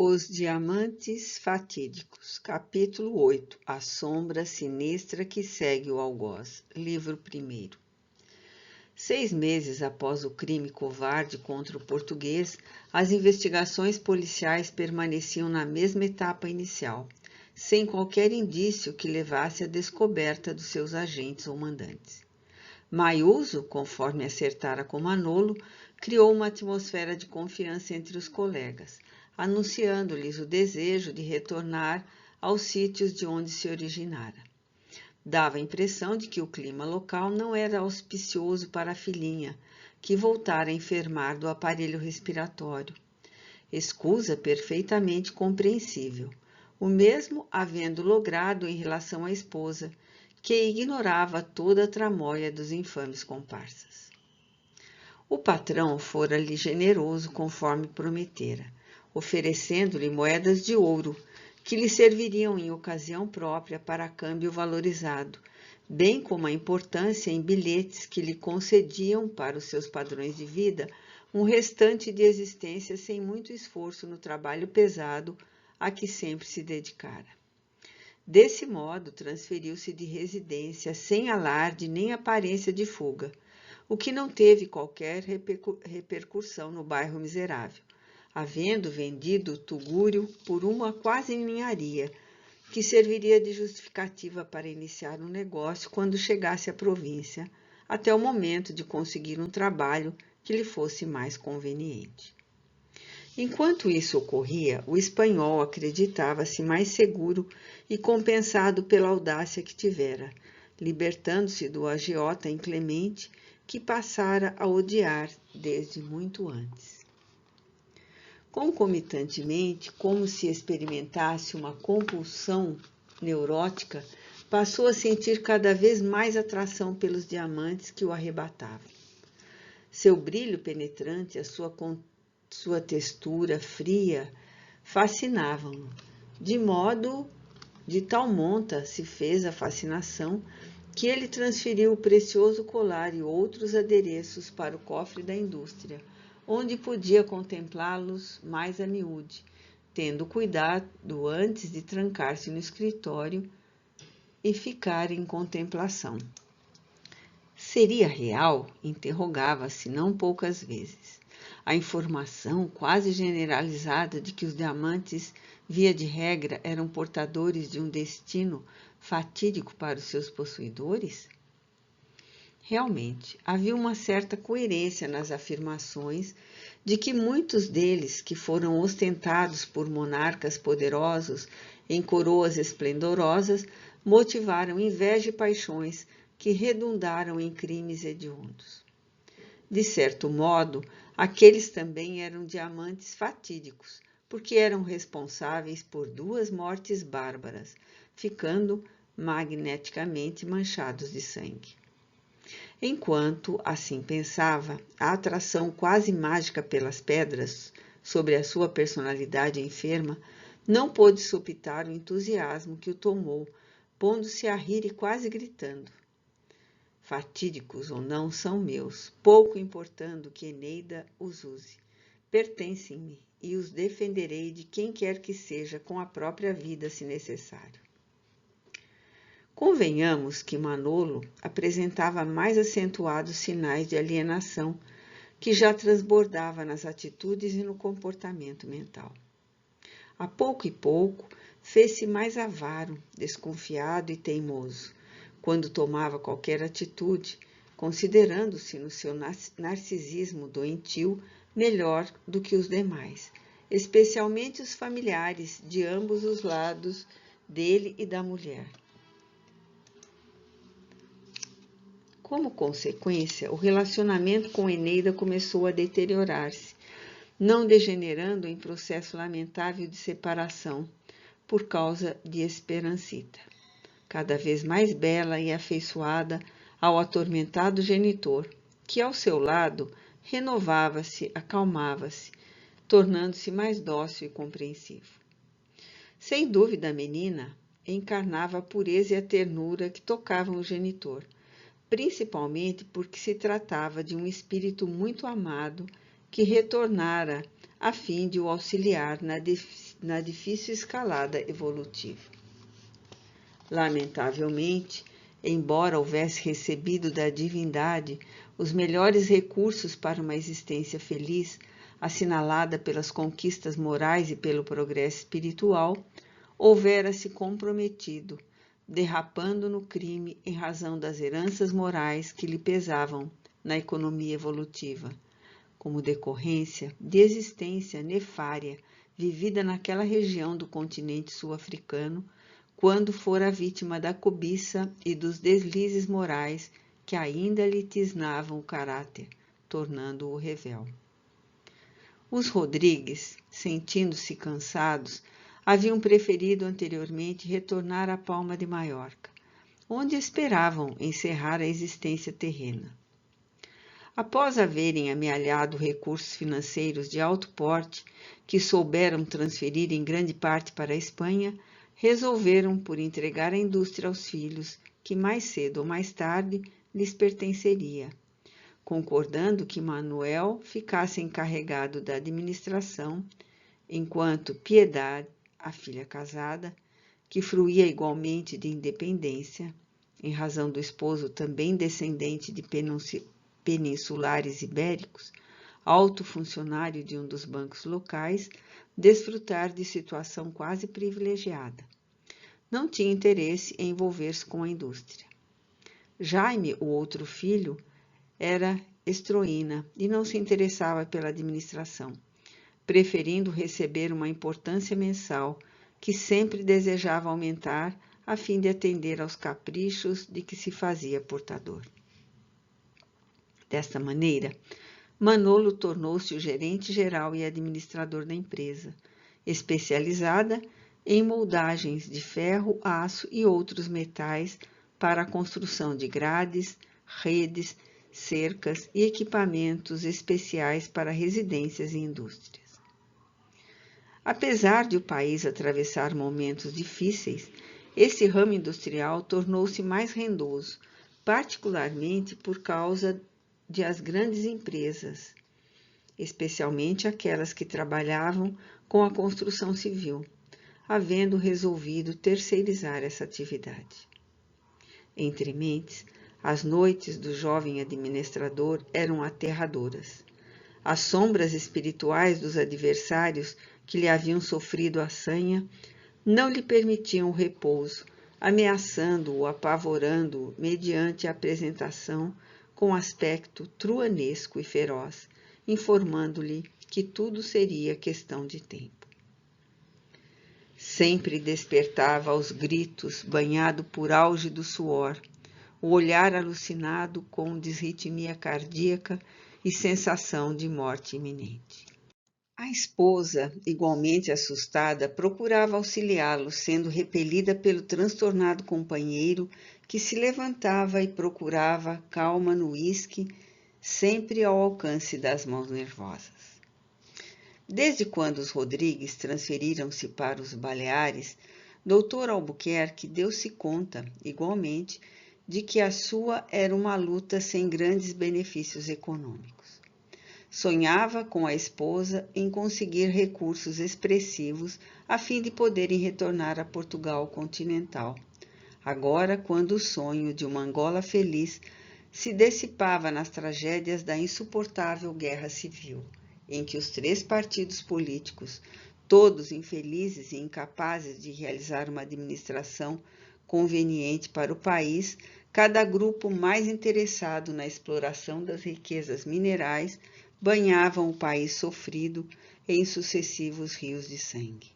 Os Diamantes Fatídicos, capítulo 8. A sombra sinistra que segue o algoz. Livro 1º. 6 meses após o crime covarde contra o português, as investigações policiais permaneciam na mesma etapa inicial, sem qualquer indício que levasse à descoberta dos seus agentes ou mandantes. Maiuso, conforme acertara com Manolo, criou uma atmosfera de confiança entre os colegas, anunciando-lhes o desejo de retornar aos sítios de onde se originara. Dava a impressão de que o clima local não era auspicioso para a filhinha, que voltara a enfermar do aparelho respiratório. Escusa perfeitamente compreensível, o mesmo havendo logrado em relação à esposa, que ignorava toda a tramóia dos infames comparsas. O patrão fora-lhe generoso conforme prometera, oferecendo-lhe moedas de ouro, que lhe serviriam em ocasião própria para câmbio valorizado, bem como a importância em bilhetes que lhe concediam, para os seus padrões de vida, um restante de existência sem muito esforço no trabalho pesado a que sempre se dedicara. Desse modo, transferiu-se de residência sem alarde nem aparência de fuga, o que não teve qualquer repercussão no bairro miserável, havendo vendido o tugúrio por uma quase ninharia, que serviria de justificativa para iniciar um negócio quando chegasse à província, até o momento de conseguir um trabalho que lhe fosse mais conveniente. Enquanto isso ocorria, o espanhol acreditava-se mais seguro e compensado pela audácia que tivera, libertando-se do agiota inclemente que passara a odiar desde muito antes. Concomitantemente, como se experimentasse uma compulsão neurótica, passou a sentir cada vez mais atração pelos diamantes que o arrebatavam. Seu brilho penetrante, a sua textura fria, fascinavam-no, de tal monta se fez a fascinação, que ele transferiu o precioso colar e outros adereços para o cofre da indústria, onde podia contemplá-los mais a miúde, tendo cuidado antes de trancar-se no escritório e ficar em contemplação. Seria real? Interrogava-se não poucas vezes. A informação quase generalizada de que os diamantes, via de regra, eram portadores de um destino fatídico para os seus possuidores? Realmente, havia uma certa coerência nas afirmações de que muitos deles, que foram ostentados por monarcas poderosos em coroas esplendorosas, motivaram inveja e paixões que redundaram em crimes hediondos. De certo modo, aqueles também eram diamantes fatídicos, porque eram responsáveis por 2 mortes bárbaras, ficando magneticamente manchados de sangue. Enquanto assim pensava, a atração quase mágica pelas pedras sobre a sua personalidade enferma não pôde supitar o entusiasmo que o tomou, pondo-se a rir e quase gritando. Fatídicos ou não são meus, pouco importando que Eneida os use. Pertencem-me e os defenderei de quem quer que seja com a própria vida, se necessário. Convenhamos que Manolo apresentava mais acentuados sinais de alienação, que já transbordava nas atitudes e no comportamento mental. A pouco e pouco, fez-se mais avaro, desconfiado e teimoso, quando tomava qualquer atitude, considerando-se no seu narcisismo doentio melhor do que os demais, especialmente os familiares de ambos os lados dele e da mulher. Como consequência, o relacionamento com Eneida começou a deteriorar-se, não degenerando em processo lamentável de separação, por causa de Esperancita, cada vez mais bela e afeiçoada ao atormentado genitor, que ao seu lado renovava-se, acalmava-se, tornando-se mais dócil e compreensivo. Sem dúvida, a menina encarnava a pureza e a ternura que tocavam o genitor, principalmente porque se tratava de um espírito muito amado que retornara a fim de o auxiliar na difícil escalada evolutiva. Lamentavelmente, embora houvesse recebido da divindade os melhores recursos para uma existência feliz, assinalada pelas conquistas morais e pelo progresso espiritual, houvera-se comprometido, derrapando no crime em razão das heranças morais que lhe pesavam na economia evolutiva, como decorrência de existência nefária vivida naquela região do continente sul-africano, quando fora vítima da cobiça e dos deslizes morais que ainda lhe tisnavam o caráter, tornando-o revel. Os Rodrigues, sentindo-se cansados, haviam preferido anteriormente retornar à Palma de Maiorca, onde esperavam encerrar a existência terrena. Após haverem amealhado recursos financeiros de alto porte, que souberam transferir em grande parte para a Espanha, resolveram por entregar a indústria aos filhos, que mais cedo ou mais tarde lhes pertenceria, concordando que Manuel ficasse encarregado da administração, enquanto Piedade, a filha casada, que fruía igualmente de independência, em razão do esposo também descendente de peninsulares ibéricos, alto funcionário de um dos bancos locais, desfrutar de situação quase privilegiada. Não tinha interesse em envolver-se com a indústria. Jaime, o outro filho, era estroína e não se interessava pela administração, preferindo receber uma importância mensal que sempre desejava aumentar a fim de atender aos caprichos de que se fazia portador. Desta maneira, Manolo tornou-se o gerente geral e administrador da empresa, especializada em moldagens de ferro, aço e outros metais para a construção de grades, redes, cercas e equipamentos especiais para residências e indústrias. Apesar de o país atravessar momentos difíceis, esse ramo industrial tornou-se mais rendoso, particularmente por causa de as grandes empresas, especialmente aquelas que trabalhavam com a construção civil, havendo resolvido terceirizar essa atividade. Entre mentes, as noites do jovem administrador eram aterradoras. As sombras espirituais dos adversários que lhe haviam sofrido a sanha não lhe permitiam o repouso, ameaçando-o, apavorando-o mediante a apresentação com aspecto truanesco e feroz, informando-lhe que tudo seria questão de tempo. Sempre despertava aos gritos, banhado por álgido suor, o olhar alucinado com disritmia cardíaca e sensação de morte iminente. A esposa, igualmente assustada, procurava auxiliá-lo, sendo repelida pelo transtornado companheiro que se levantava e procurava calma no uísque, sempre ao alcance das mãos nervosas. Desde quando os Rodrigues transferiram-se para os Baleares, Dr. Albuquerque deu-se conta, igualmente, de que a sua era uma luta sem grandes benefícios econômicos. Sonhava com a esposa em conseguir recursos expressivos a fim de poderem retornar a Portugal continental. Agora, quando o sonho de uma Angola feliz se dissipava nas tragédias da insuportável guerra civil, em que os 3 partidos políticos, todos infelizes e incapazes de realizar uma administração conveniente para o país, cada grupo mais interessado na exploração das riquezas minerais, banhavam o país sofrido em sucessivos rios de sangue.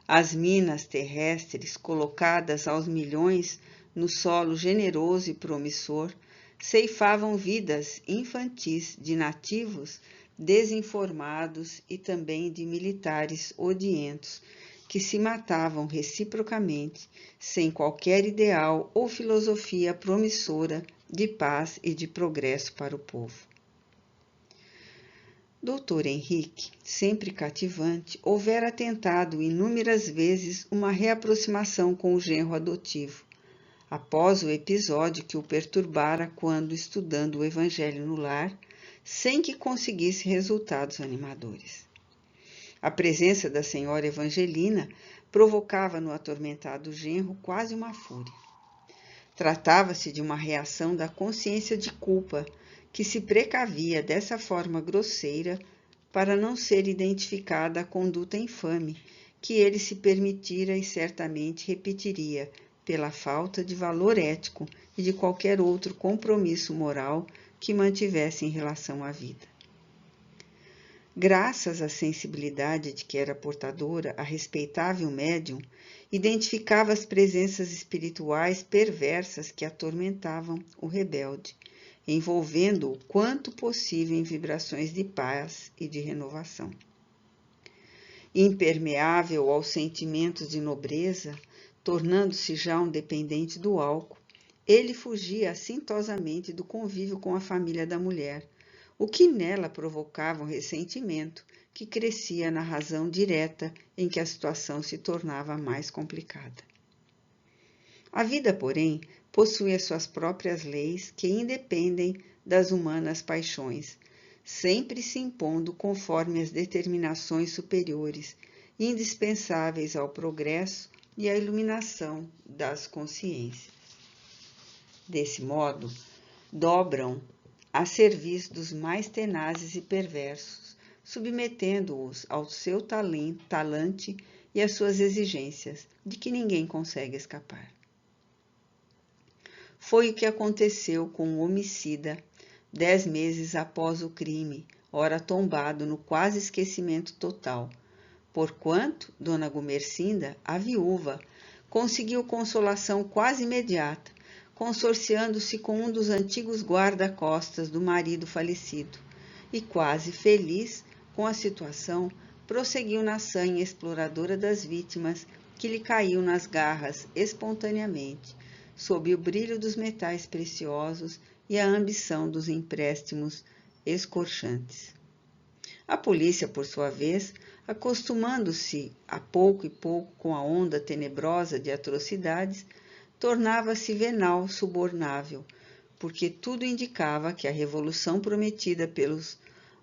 As minas terrestres, colocadas aos milhões no solo generoso e promissor, ceifavam vidas infantis de nativos desinformados e também de militares odientos, que se matavam reciprocamente, sem qualquer ideal ou filosofia promissora de paz e de progresso para o povo. Dr. Henrique, sempre cativante, houvera tentado inúmeras vezes uma reaproximação com o genro adotivo, após o episódio que o perturbara quando, estudando o Evangelho no lar, sem que conseguisse resultados animadores. A presença da senhora Evangelina provocava no atormentado genro quase uma fúria. Tratava-se de uma reação da consciência de culpa, que se precavia dessa forma grosseira para não ser identificada a conduta infame que ele se permitira e certamente repetiria, pela falta de valor ético e de qualquer outro compromisso moral que mantivesse em relação à vida. Graças à sensibilidade de que era portadora, a respeitável médium identificava as presenças espirituais perversas que atormentavam o rebelde, envolvendo-o quanto possível em vibrações de paz e de renovação. Impermeável aos sentimentos de nobreza, tornando-se já um dependente do álcool, ele fugia assintosamente do convívio com a família da mulher, o que nela provocava um ressentimento que crescia na razão direta em que a situação se tornava mais complicada. A vida, porém, possui as suas próprias leis que independem das humanas paixões, sempre se impondo conforme as determinações superiores, indispensáveis ao progresso e à iluminação das consciências. Desse modo, dobram a serviço dos mais tenazes e perversos, submetendo-os ao seu talante e às suas exigências, de que ninguém consegue escapar. Foi o que aconteceu com o homicida, 10 meses após o crime, ora tombado no quase esquecimento total, porquanto Dona Gumersinda, a viúva, conseguiu consolação quase imediata, consorciando-se com um dos antigos guarda-costas do marido falecido, e quase feliz com a situação, prosseguiu na sanha exploradora das vítimas que lhe caiu nas garras espontaneamente, sob o brilho dos metais preciosos e a ambição dos empréstimos escorchantes. A polícia, por sua vez, acostumando-se a pouco e pouco com a onda tenebrosa de atrocidades, tornava-se venal subornável, porque tudo indicava que a revolução prometida pelos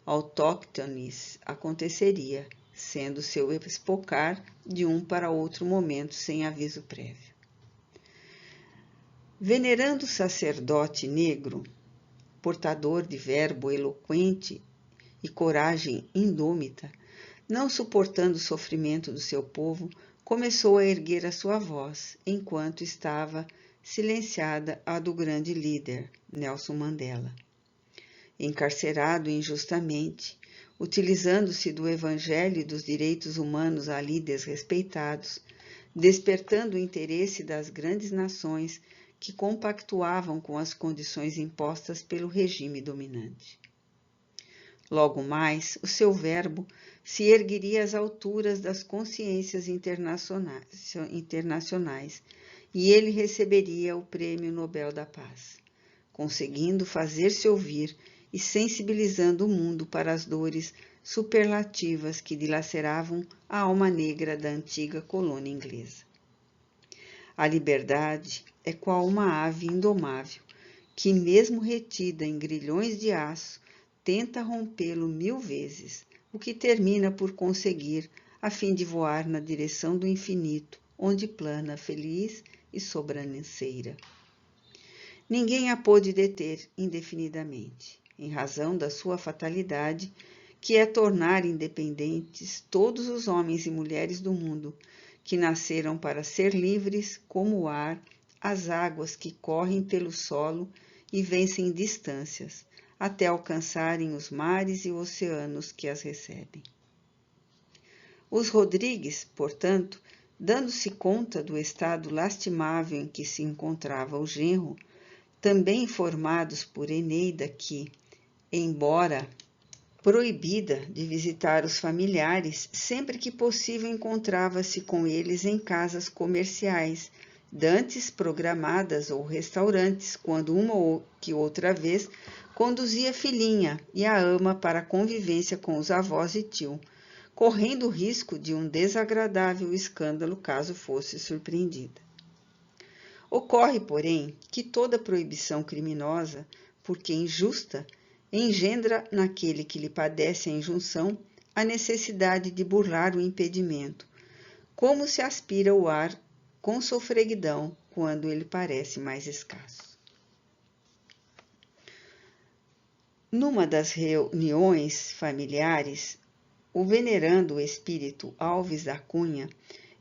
autóctones aconteceria, sendo seu espocar de um para outro momento sem aviso prévio. Venerando o sacerdote negro, portador de verbo eloquente e coragem indômita, não suportando o sofrimento do seu povo, começou a erguer a sua voz, enquanto estava silenciada a do grande líder, Nelson Mandela. Encarcerado injustamente, utilizando-se do Evangelho e dos direitos humanos ali desrespeitados, despertando o interesse das grandes nações que compactuavam com as condições impostas pelo regime dominante. Logo mais, o seu verbo se ergueria às alturas das consciências internacionais e ele receberia o Prêmio Nobel da Paz, conseguindo fazer-se ouvir e sensibilizando o mundo para as dores superlativas que dilaceravam a alma negra da antiga colônia inglesa. A liberdade é qual uma ave indomável, que mesmo retida em grilhões de aço, tenta rompê-lo 1000 vezes, o que termina por conseguir, a fim de voar na direção do infinito, onde plana feliz e sobranceira. Ninguém a pôde deter indefinidamente, em razão da sua fatalidade, que é tornar independentes todos os homens e mulheres do mundo, que nasceram para ser livres como o ar, as águas que correm pelo solo e vencem distâncias, até alcançarem os mares e oceanos que as recebem. Os Rodrigues, portanto, dando-se conta do estado lastimável em que se encontrava o genro, também informados por Eneida que, embora proibida de visitar os familiares, sempre que possível encontrava-se com eles em casas comerciais, dantes programadas ou restaurantes, quando uma ou que outra vez conduzia a filhinha e a ama para a convivência com os avós e tio, correndo o risco de um desagradável escândalo caso fosse surpreendida. Ocorre, porém, que toda proibição criminosa, porque injusta, engendra naquele que lhe padece a injunção a necessidade de burlar o impedimento, como se aspira o ar com sofreguidão quando ele parece mais escasso. Numa das reuniões familiares, o venerando espírito Alves da Cunha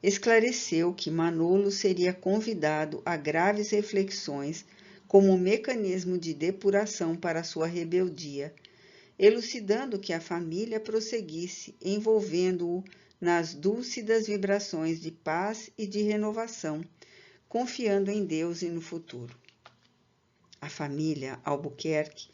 esclareceu que Manolo seria convidado a graves reflexões como mecanismo de depuração para sua rebeldia, elucidando que a família prosseguisse, envolvendo-o nas dúlcidas vibrações de paz e de renovação, confiando em Deus e no futuro. A família Albuquerque,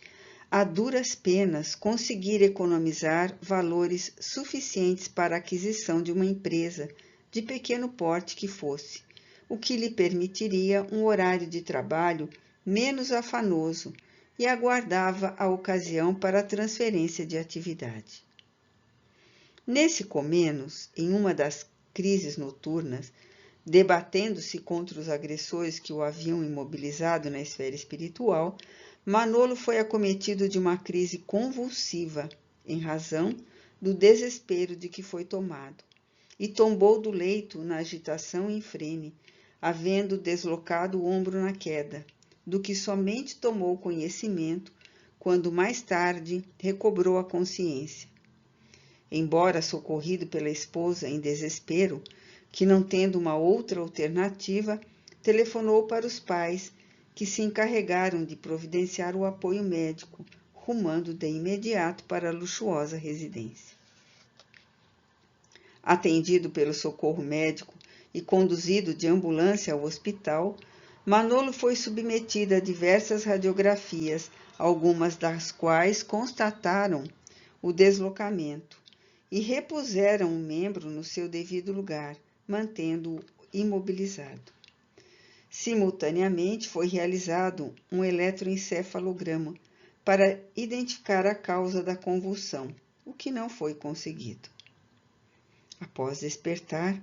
a duras penas, conseguira economizar valores suficientes para a aquisição de uma empresa, de pequeno porte que fosse, o que lhe permitiria um horário de trabalho menos afanoso e aguardava a ocasião para a transferência de atividade. Nesse comenos, em uma das crises noturnas, debatendo-se contra os agressores que o haviam imobilizado na esfera espiritual, Manolo foi acometido de uma crise convulsiva, em razão do desespero de que foi tomado, e tombou do leito na agitação infrene, havendo deslocado o ombro na queda, do que somente tomou conhecimento quando mais tarde recobrou a consciência. Embora socorrido pela esposa em desespero, que não tendo uma outra alternativa, telefonou para os pais, que se encarregaram de providenciar o apoio médico, rumando de imediato para a luxuosa residência. Atendido pelo socorro médico e conduzido de ambulância ao hospital, Manolo foi submetido a diversas radiografias, algumas das quais constataram o deslocamento e repuseram o membro no seu devido lugar, mantendo-o imobilizado. Simultaneamente foi realizado um eletroencefalograma para identificar a causa da convulsão, o que não foi conseguido. Após despertar,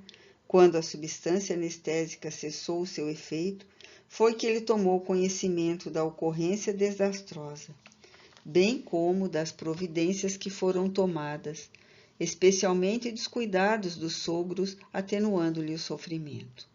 quando a substância anestésica cessou o seu efeito, foi que ele tomou conhecimento da ocorrência desastrosa, bem como das providências que foram tomadas, especialmente dos cuidados dos sogros, atenuando-lhe o sofrimento.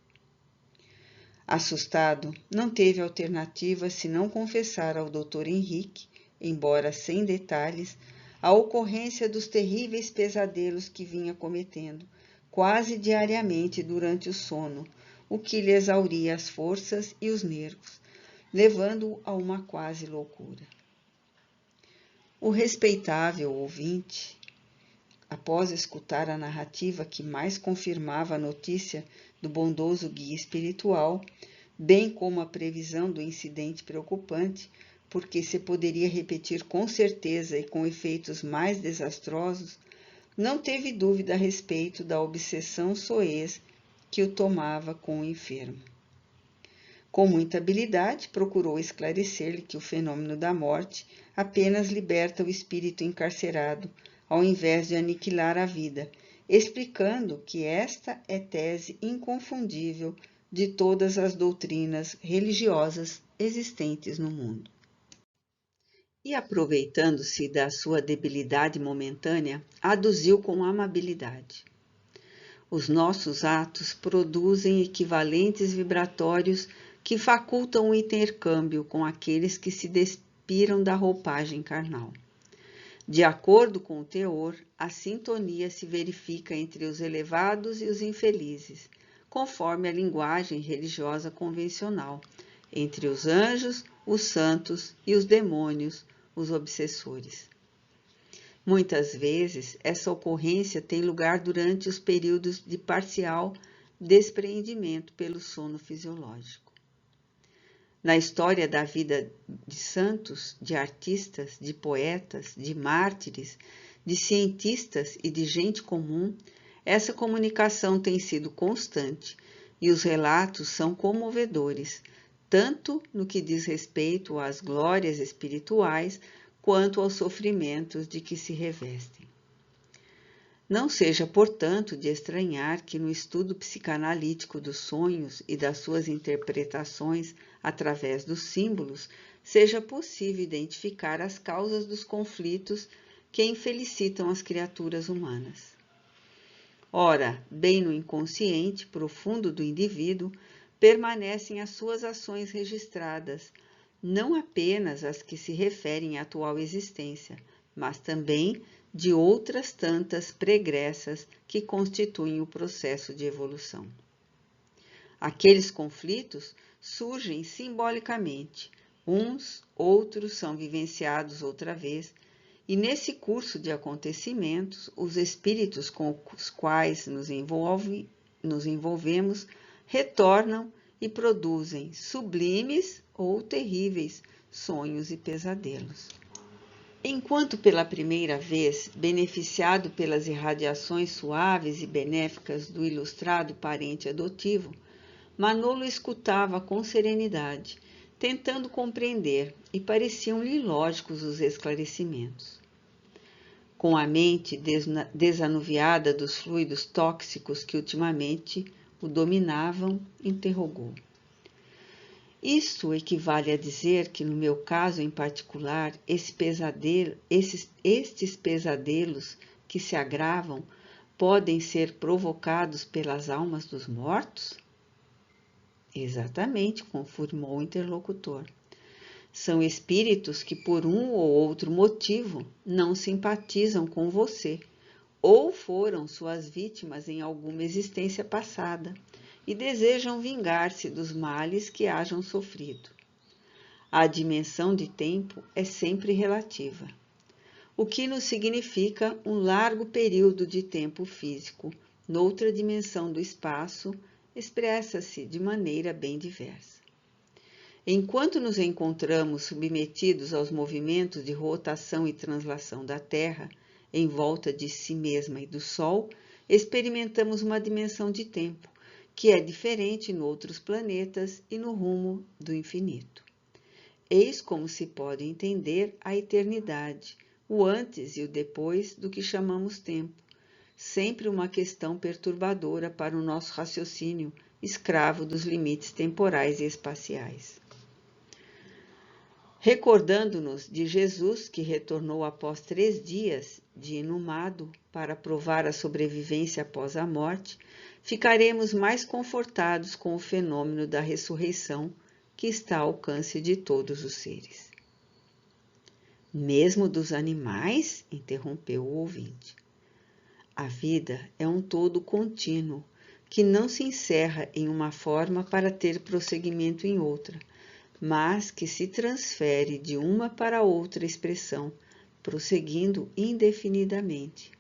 Assustado, não teve alternativa senão confessar ao Dr. Henrique, embora sem detalhes, a ocorrência dos terríveis pesadelos que vinha cometendo, quase diariamente durante o sono, o que lhe exauria as forças e os nervos, levando-o a uma quase loucura. O respeitável ouvinte, após escutar a narrativa que mais confirmava a notícia do bondoso guia espiritual, bem como a previsão do incidente preocupante, porque se poderia repetir com certeza e com efeitos mais desastrosos, não teve dúvida a respeito da obsessão soez que o tomava com o enfermo. Com muita habilidade, procurou esclarecer-lhe que o fenômeno da morte apenas liberta o espírito encarcerado, ao invés de aniquilar a vida, explicando que esta é tese inconfundível de todas as doutrinas religiosas existentes no mundo. E, aproveitando-se da sua debilidade momentânea, aduziu com amabilidade: os nossos atos produzem equivalentes vibratórios que facultam o intercâmbio com aqueles que se despiram da roupagem carnal. De acordo com o teor, a sintonia se verifica entre os elevados e os infelizes, conforme a linguagem religiosa convencional, entre os anjos, os santos e os demônios, os obsessores. Muitas vezes, essa ocorrência tem lugar durante os períodos de parcial despreendimento pelo sono fisiológico. Na história da vida de santos, de artistas, de poetas, de mártires, de cientistas e de gente comum, essa comunicação tem sido constante e os relatos são comovedores, tanto no que diz respeito às glórias espirituais quanto aos sofrimentos de que se revestem. Não seja, portanto, de estranhar que no estudo psicanalítico dos sonhos e das suas interpretações através dos símbolos seja possível identificar as causas dos conflitos que infelicitam as criaturas humanas. Ora, bem no inconsciente profundo do indivíduo, permanecem as suas ações registradas, não apenas as que se referem à atual existência, mas também de outras tantas pregressas que constituem o processo de evolução. Aqueles conflitos surgem simbolicamente, uns, outros são vivenciados outra vez, e nesse curso de acontecimentos, os espíritos com os quais nos envolvemos retornam e produzem sublimes ou terríveis sonhos e pesadelos. Enquanto pela primeira vez, beneficiado pelas irradiações suaves e benéficas do ilustrado parente adotivo, Manolo escutava com serenidade, tentando compreender, e pareciam-lhe lógicos os esclarecimentos. Com a mente desanuviada dos fluidos tóxicos que ultimamente o dominavam, interrogou. Isto equivale a dizer que, no meu caso em particular, estes pesadelos que se agravam podem ser provocados pelas almas dos mortos? Exatamente, confirmou o interlocutor. São espíritos que, por um ou outro motivo, não simpatizam com você, ou foram suas vítimas em alguma existência passada, e desejam vingar-se dos males que hajam sofrido. A dimensão de tempo é sempre relativa, o que nos significa um largo período de tempo físico, noutra dimensão do espaço, expressa-se de maneira bem diversa. Enquanto nos encontramos submetidos aos movimentos de rotação e translação da Terra, em volta de si mesma e do Sol, experimentamos uma dimensão de tempo, que é diferente em outros planetas e no rumo do infinito. Eis como se pode entender a eternidade, o antes e o depois do que chamamos tempo, sempre uma questão perturbadora para o nosso raciocínio, escravo dos limites temporais e espaciais. Recordando-nos de Jesus, que retornou após 3 dias de inumado para provar a sobrevivência após a morte, ficaremos mais confortados com o fenômeno da ressurreição que está ao alcance de todos os seres. Mesmo dos animais? Interrompeu o ouvinte. A vida é um todo contínuo, que não se encerra em uma forma para ter prosseguimento em outra, mas que se transfere de uma para outra expressão, prosseguindo indefinidamente.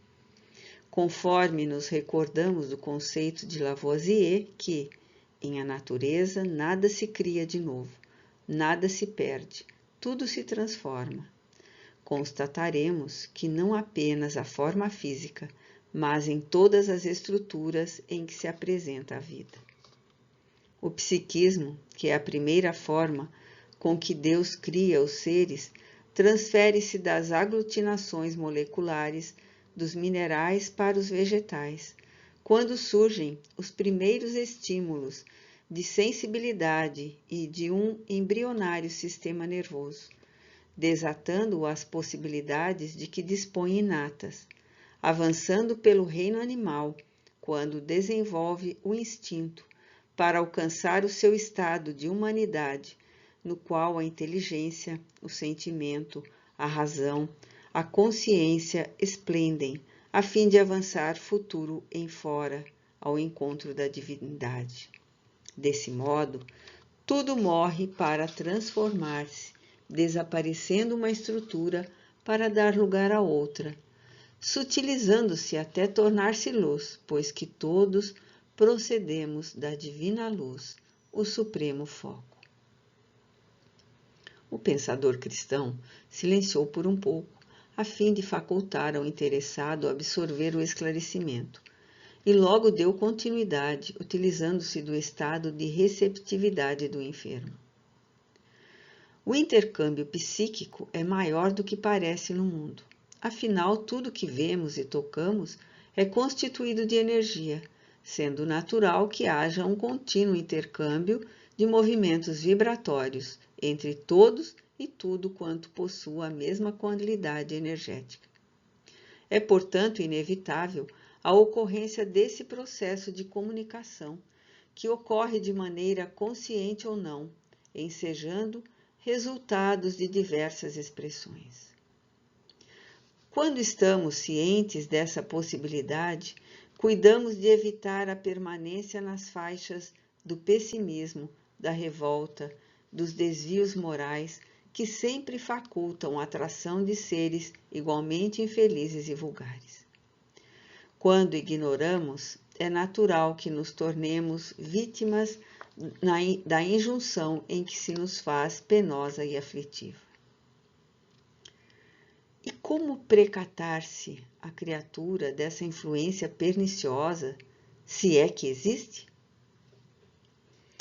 Conforme nos recordamos do conceito de Lavoisier, que, em a natureza, nada se cria de novo, nada se perde, tudo se transforma. Constataremos que não apenas a forma física, mas em todas as estruturas em que se apresenta a vida. O psiquismo, que é a primeira forma com que Deus cria os seres, transfere-se das aglutinações moleculares dos minerais para os vegetais, quando surgem os primeiros estímulos de sensibilidade e de um embrionário sistema nervoso, desatando as possibilidades de que dispõe inatas, avançando pelo reino animal, quando desenvolve o instinto para alcançar o seu estado de humanidade, no qual a inteligência, o sentimento, a razão, a consciência esplendem, a fim de avançar futuro em fora, ao encontro da divindade. Desse modo, tudo morre para transformar-se, desaparecendo uma estrutura para dar lugar a outra, sutilizando-se até tornar-se luz, pois que todos procedemos da divina luz, o supremo foco. O pensador cristão silenciou por um pouco, a fim de facultar ao interessado absorver o esclarecimento, e logo deu continuidade, utilizando-se do estado de receptividade do enfermo. O intercâmbio psíquico é maior do que parece no mundo. Afinal, tudo que vemos e tocamos é constituído de energia, sendo natural que haja um contínuo intercâmbio de movimentos vibratórios entre todos e tudo quanto possua a mesma qualidade energética. É, portanto, inevitável a ocorrência desse processo de comunicação, que ocorre de maneira consciente ou não, ensejando resultados de diversas expressões. Quando estamos cientes dessa possibilidade, cuidamos de evitar a permanência nas faixas do pessimismo, da revolta, dos desvios morais que sempre facultam a atração de seres igualmente infelizes e vulgares. Quando ignoramos, é natural que nos tornemos vítimas da injunção em que se nos faz penosa e aflitiva. E como precatar-se a criatura dessa influência perniciosa, se é que existe?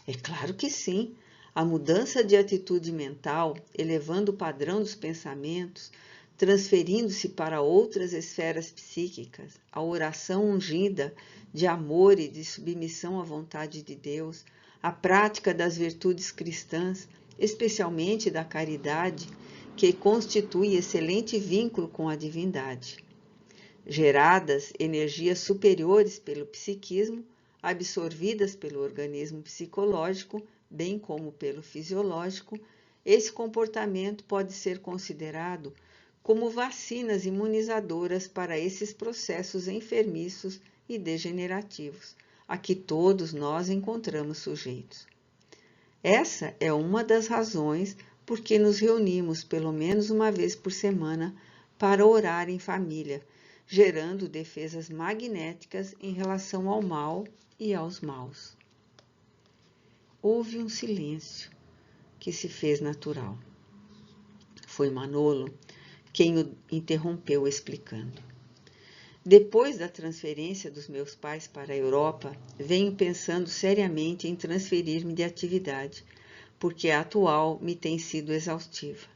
É claro que sim. A mudança de atitude mental, elevando o padrão dos pensamentos, transferindo-se para outras esferas psíquicas, a oração ungida de amor e de submissão à vontade de Deus, a prática das virtudes cristãs, especialmente da caridade, que constitui excelente vínculo com a divindade. Geradas energias superiores pelo psiquismo, absorvidas pelo organismo psicológico, bem como pelo fisiológico, esse comportamento pode ser considerado como vacinas imunizadoras para esses processos enfermiços e degenerativos, a que todos nós encontramos sujeitos. Essa é uma das razões por que nos reunimos pelo menos uma vez por semana para orar em família, gerando defesas magnéticas em relação ao mal e aos maus. Houve um silêncio que se fez natural. Foi Manolo quem o interrompeu explicando. Depois da transferência dos meus pais para a Europa, venho pensando seriamente em transferir-me de atividade, porque a atual me tem sido exaustiva.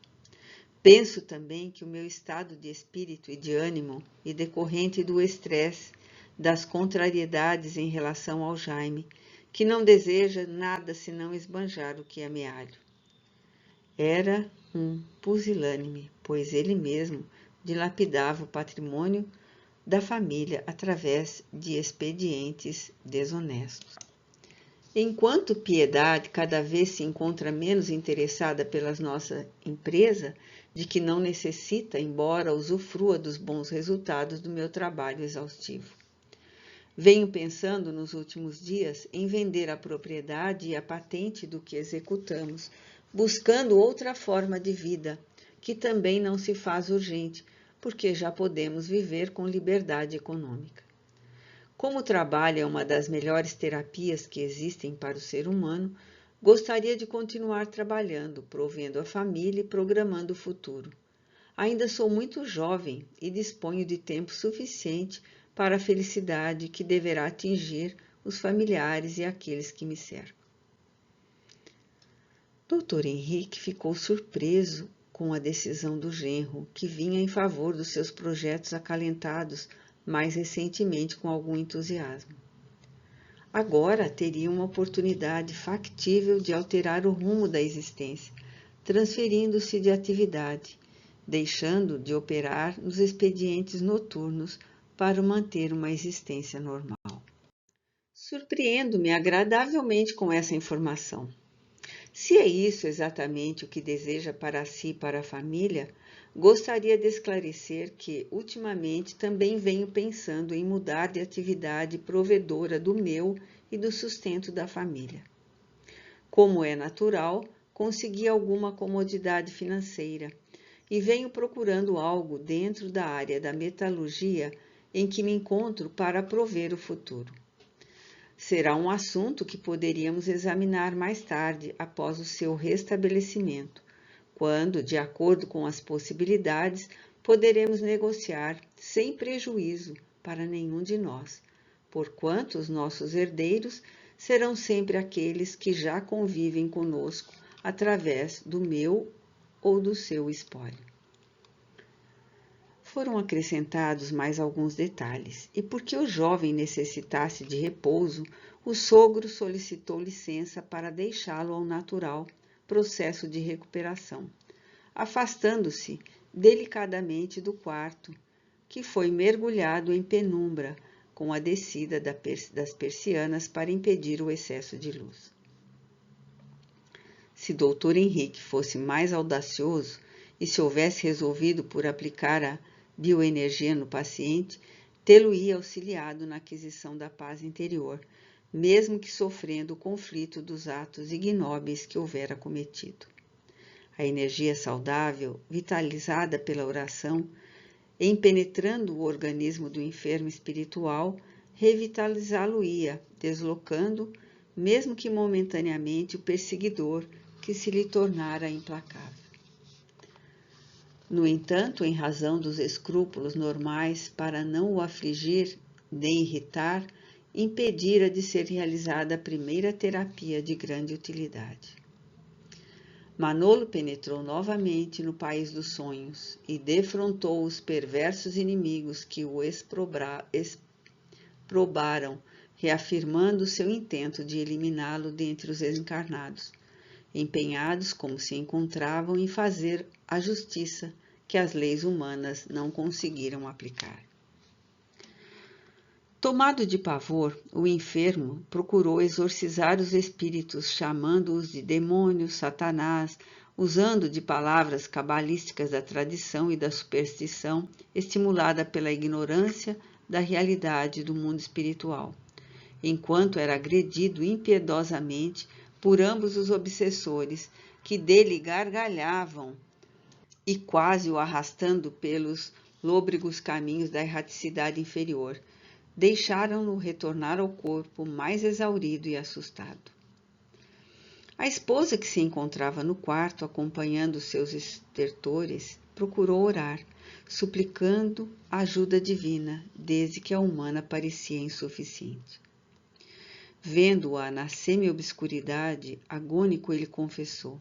Penso também que o meu estado de espírito e de ânimo, e decorrente do estresse, das contrariedades em relação ao Jaime, que não deseja nada senão esbanjar o que é amealho. Era um pusilânime, pois ele mesmo dilapidava o patrimônio da família através de expedientes desonestos. Enquanto Piedade cada vez se encontra menos interessada pela nossa empresa, de que não necessita, embora usufrua dos bons resultados do meu trabalho exaustivo. Venho pensando nos últimos dias em vender a propriedade e a patente do que executamos, buscando outra forma de vida, que também não se faz urgente, porque já podemos viver com liberdade econômica. Como o trabalho é uma das melhores terapias que existem para o ser humano, gostaria de continuar trabalhando, provendo a família e programando o futuro. Ainda sou muito jovem e disponho de tempo suficiente para a felicidade que deverá atingir os familiares e aqueles que me cercam. Dr. Henrique ficou surpreso com a decisão do genro, que vinha em favor dos seus projetos acalentados mais recentemente com algum entusiasmo. Agora teria uma oportunidade factível de alterar o rumo da existência, transferindo-se de atividade, deixando de operar nos expedientes noturnos para manter uma existência normal. Surpreendo-me agradavelmente com essa informação. Se é isso exatamente o que deseja para si e para a família, gostaria de esclarecer que, ultimamente, também venho pensando em mudar de atividade provedora do meu e do sustento da família. Como é natural, consegui alguma comodidade financeira e venho procurando algo dentro da área da metalurgia em que me encontro para prover o futuro. Será um assunto que poderíamos examinar mais tarde, após o seu restabelecimento, quando, de acordo com as possibilidades, poderemos negociar sem prejuízo para nenhum de nós, porquanto os nossos herdeiros serão sempre aqueles que já convivem conosco através do meu ou do seu espólio. Foram acrescentados mais alguns detalhes, e porque o jovem necessitasse de repouso, o sogro solicitou licença para deixá-lo ao natural processo de recuperação, afastando-se delicadamente do quarto, que foi mergulhado em penumbra com a descida das persianas para impedir o excesso de luz. Se Dr. Henrique fosse mais audacioso e se houvesse resolvido por aplicar a bioenergia no paciente, tê-lo-ia auxiliado na aquisição da paz interior, mesmo que sofrendo o conflito dos atos ignóbeis que houvera cometido. A energia saudável, vitalizada pela oração, em penetrando o organismo do enfermo espiritual, revitalizá-lo-ia, deslocando, mesmo que momentaneamente, o perseguidor que se lhe tornara implacável. No entanto, em razão dos escrúpulos normais para não o afligir nem irritar, impedira de ser realizada a primeira terapia de grande utilidade. Manolo penetrou novamente no país dos sonhos e defrontou os perversos inimigos que o exprobaram, reafirmando seu intento de eliminá-lo dentre os encarnados, empenhados como se encontravam em fazer a justiça que as leis humanas não conseguiram aplicar. Tomado de pavor, o enfermo procurou exorcizar os espíritos, chamando-os de demônios, Satanás, usando de palavras cabalísticas da tradição e da superstição, estimulada pela ignorância da realidade do mundo espiritual, enquanto era agredido impiedosamente por ambos os obsessores, que dele gargalhavam e quase o arrastando pelos lôbregos caminhos da erraticidade inferior, deixaram-no retornar ao corpo mais exaurido e assustado. A esposa, que se encontrava no quarto acompanhando seus estertores, procurou orar, suplicando a ajuda divina, desde que a humana parecia insuficiente. Vendo-a na semi-obscuridade, agônico ele confessou: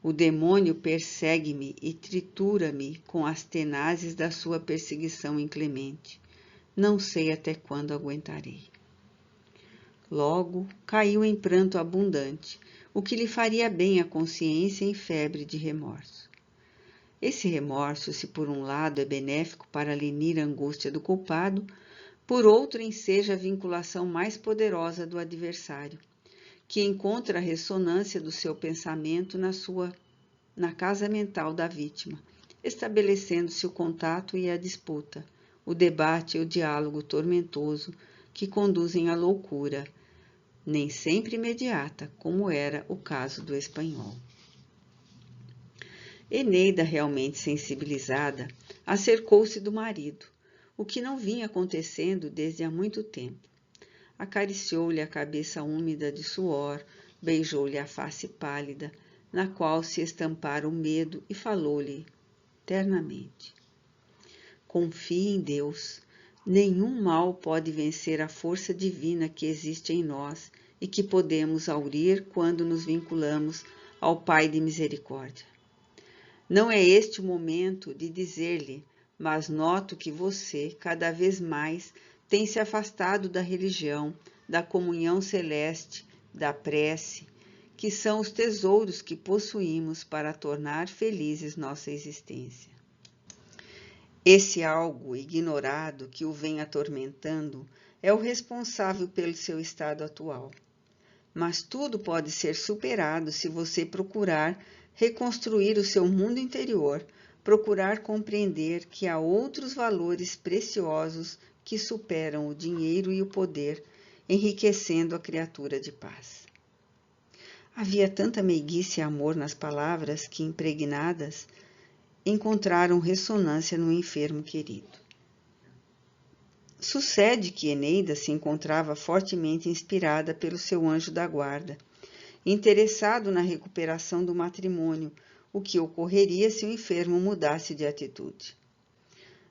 o demônio persegue-me e tritura-me com as tenazes da sua perseguição inclemente. Não sei até quando aguentarei. Logo caiu em pranto abundante, o que lhe faria bem à consciência em febre de remorso. Esse remorso, se por um lado é benéfico para lenir a angústia do culpado, por outro enseja a vinculação mais poderosa do adversário, que encontra a ressonância do seu pensamento na casa mental da vítima, estabelecendo-se o contato e a disputa, o debate e o diálogo tormentoso que conduzem à loucura, nem sempre imediata, como era o caso do espanhol. Eneida, realmente sensibilizada, acercou-se do marido, o que não vinha acontecendo desde há muito tempo. Acariciou-lhe a cabeça úmida de suor, beijou-lhe a face pálida, na qual se estampara o medo, e falou-lhe ternamente: confie em Deus. Nenhum mal pode vencer a força divina que existe em nós e que podemos aurir quando nos vinculamos ao Pai de misericórdia. Não é este o momento de dizer-lhe, mas noto que você, cada vez mais, tem se afastado da religião, da comunhão celeste, da prece, que são os tesouros que possuímos para tornar felizes nossa existência. Esse algo ignorado que o vem atormentando é o responsável pelo seu estado atual. Mas tudo pode ser superado se você procurar reconstruir o seu mundo interior, procurar compreender que há outros valores preciosos que superam o dinheiro e o poder, enriquecendo a criatura de paz. Havia tanta meiguice e amor nas palavras que, impregnadas, encontraram ressonância no enfermo querido. Sucede que Eneida se encontrava fortemente inspirada pelo seu anjo da guarda, interessado na recuperação do matrimônio, o que ocorreria se o enfermo mudasse de atitude.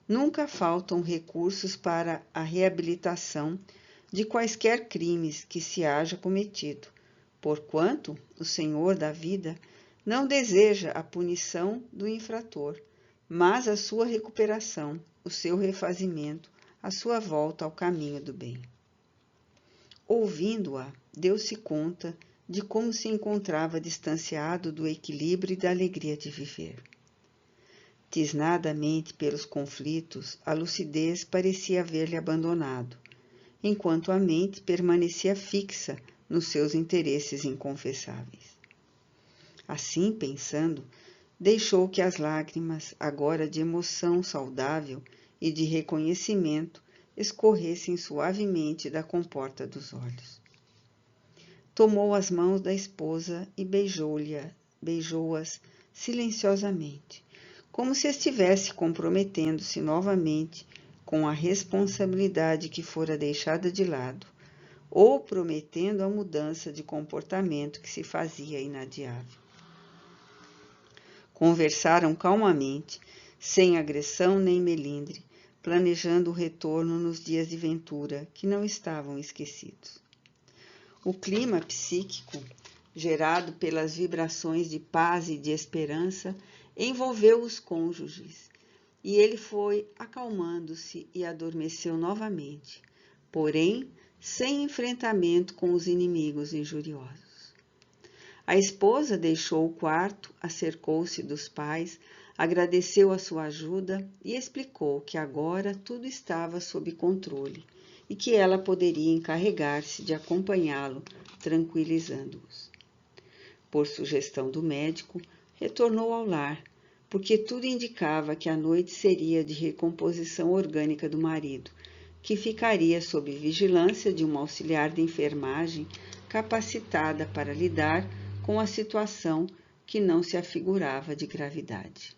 Nunca faltam recursos para a reabilitação de quaisquer crimes que se haja cometido, porquanto o Senhor da vida não deseja a punição do infrator, mas a sua recuperação, o seu refazimento, a sua volta ao caminho do bem. Ouvindo-a, deu-se conta de como se encontrava distanciado do equilíbrio e da alegria de viver. Tisnadamente pelos conflitos, a lucidez parecia haver-lhe abandonado, enquanto a mente permanecia fixa nos seus interesses inconfessáveis. Assim, pensando, deixou que as lágrimas, agora de emoção saudável e de reconhecimento, escorressem suavemente da comporta dos olhos. Tomou as mãos da esposa e beijou-as silenciosamente, como se estivesse comprometendo-se novamente com a responsabilidade que fora deixada de lado, ou prometendo a mudança de comportamento que se fazia inadiável. Conversaram calmamente, sem agressão nem melindre, planejando o retorno nos dias de ventura que não estavam esquecidos. O clima psíquico, gerado pelas vibrações de paz e de esperança, envolveu os cônjuges, e ele foi acalmando-se e adormeceu novamente, porém sem enfrentamento com os inimigos injuriosos. A esposa deixou o quarto, acercou-se dos pais, agradeceu a sua ajuda e explicou que agora tudo estava sob controle e que ela poderia encarregar-se de acompanhá-lo, tranquilizando-os. Por sugestão do médico, retornou ao lar, porque tudo indicava que a noite seria de recomposição orgânica do marido, que ficaria sob vigilância de uma auxiliar de enfermagem capacitada para lidar com a situação que não se afigurava de gravidade.